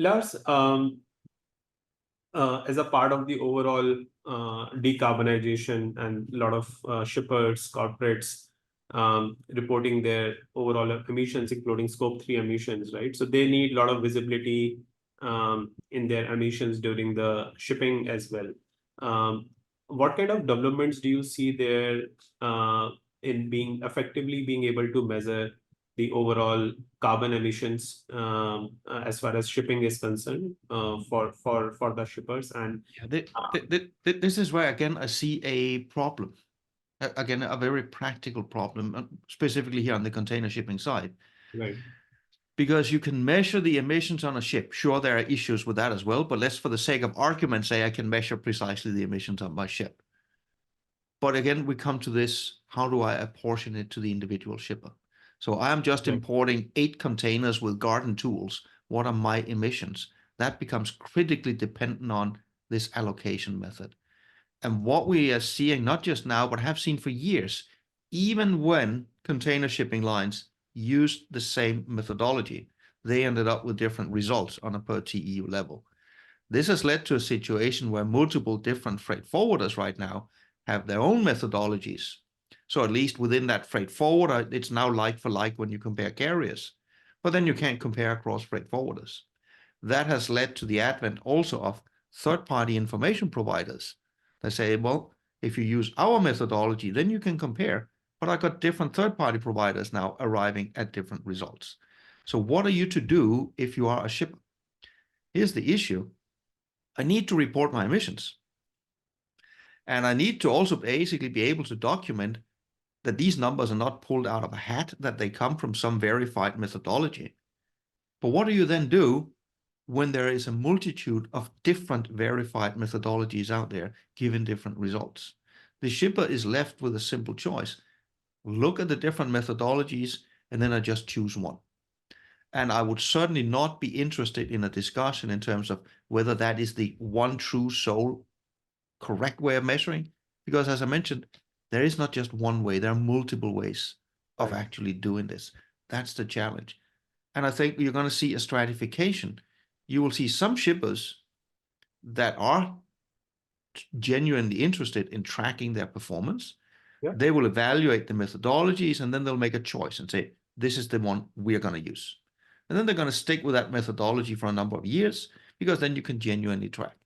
Lars, as a part of the overall decarbonization, and a lot of shippers, corporates reporting their overall emissions, including Scope 3 emissions, right? So they need a lot of visibility in their emissions during the shipping as well. What kind of developments do you see there in being effectively being able to measure the overall carbon emissions as far as shipping is concerned for the shippers? And this is where again I see a problem. Again, a very practical problem, specifically here on the container shipping side. right. Because you can measure the emissions on a ship. Sure, there are issues with that as well, but let's, for the sake of argument, say I can measure precisely the emissions on my ship. But again, we come to this, how do I apportion it to the individual shipper? So I am just importing 8 containers with garden tools. What are my emissions? That becomes critically dependent on this allocation method. And what we are seeing, not just now, but have seen for years, even when container shipping lines used the same methodology, they ended up with different results on a per TEU level. This has led to a situation where multiple different freight forwarders right now have their own methodologies. So at least within that freight forwarder, it's now like for like when you compare carriers, but then you can't compare across freight forwarders. That has led to the advent also of third-party information providers. They say, well, if you use our methodology, then you can compare, but I got different third-party providers now arriving at different results. So what are you to do if you are a shipper? Here's the issue. I need to report my emissions. And I need to also basically be able to document that these numbers are not pulled out of a hat, that they come from some verified methodology. But what do you then do when there is a multitude of different verified methodologies out there giving different results? The shipper is left with a simple choice. Look at the different methodologies, and then I just choose one. And I would certainly not be interested in a discussion in terms of whether that is the one true sole correct way of measuring, because as I mentioned, there is not just one way, there are multiple ways of actually doing this. That's the challenge. And I think you're going to see a stratification. You will see some shippers that are genuinely interested in tracking their performance. Yeah. They will evaluate the methodologies, and then they'll make a choice and say, this is the one we're going to use. And then they're going to stick with that methodology for a number of years, because then you can genuinely track.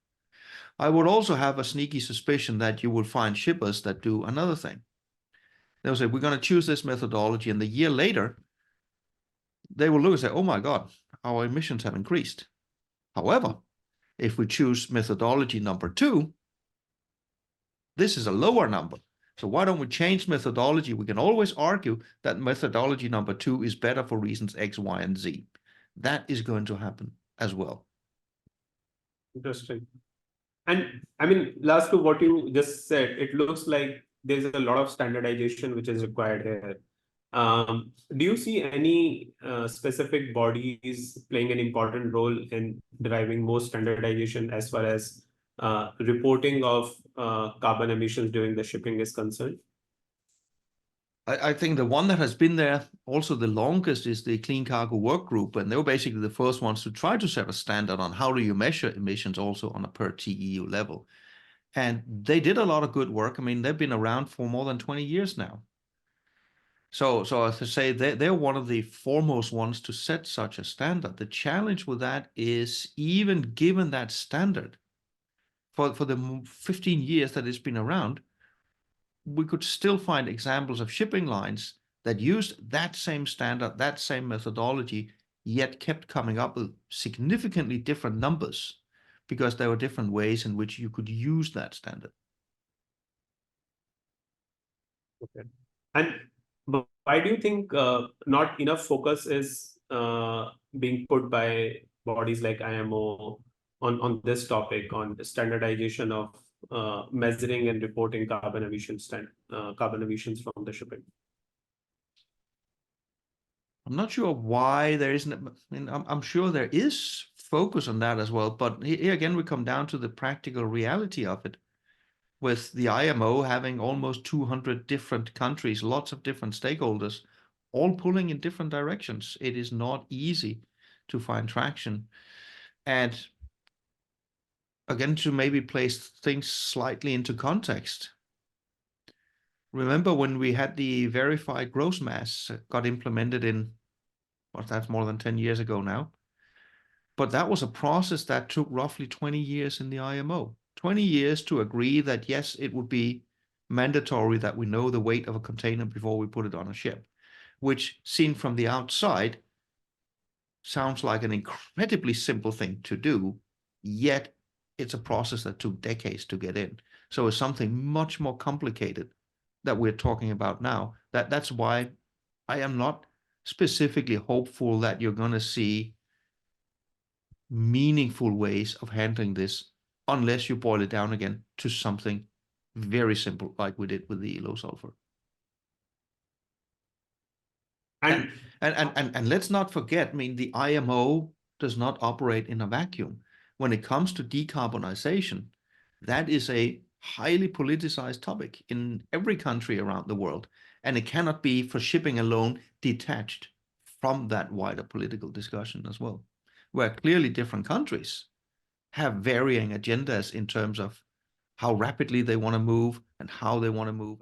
I would also have a sneaky suspicion that you will find shippers that do another thing. They'll say, we're going to choose this methodology, and the year later, they will look and say, oh my God, our emissions have increased. However, if we choose methodology number 2, this is a lower number. So why don't we change methodology? We can always argue that methodology number 2 is better for reasons X, Y, and Z. That is going to happen as well. Interesting. And I mean, last to what you just said, it looks like there's a lot of standardization which is required here. Do you see any specific bodies playing an important role in driving more standardization as far as reporting of carbon emissions during the shipping is concerned? I think the one that has been there also the longest is the Clean Cargo Work Group, and they were basically the first ones to try to set a standard on how do you measure emissions also on a per TEU level. And they did a lot of good work. I mean, they've been around for more than 20 years now. So as I say, they're one of the foremost ones to set such a standard. The challenge with that is, even given that standard, for the 15 years that it's been around, we could still find examples of shipping lines that used that same standard, that same methodology, yet kept coming up with significantly different numbers because there were different ways in which you could use that standard. Okay. And why do you think not enough focus is being put by bodies like IMO on this topic, on the standardization of measuring and reporting carbon emissions from the shipping? I'm not sure why there isn't. I mean, I'm sure there is focus on that as well, but here again we come down to the practical reality of it. With the IMO having almost 200 different countries, lots of different stakeholders, all pulling in different directions, it is not easy to find traction. And again, to maybe place things slightly into context, remember when we had the verified gross mass got implemented in, well, that's more than 10 years ago now. But that was a process that took roughly 20 years in the IMO. 20 years to agree that, yes, it would be mandatory that we know the weight of a container before we put it on a ship, which seen from the outside sounds like an incredibly simple thing to do, yet it's a process that took decades to get in. So it's something much more complicated that we're talking about now. That's why I am not specifically hopeful that you're going to see meaningful ways of handling this unless you boil it down again to something very simple like we did with the low sulfur. And let's not forget, I mean, the IMO does not operate in a vacuum. When it comes to decarbonization, that is a highly politicized topic in every country around the world, and it cannot be, for shipping alone, detached from that wider political discussion as well, where clearly different countries have varying agendas in terms of how rapidly they want to move and how they want to move.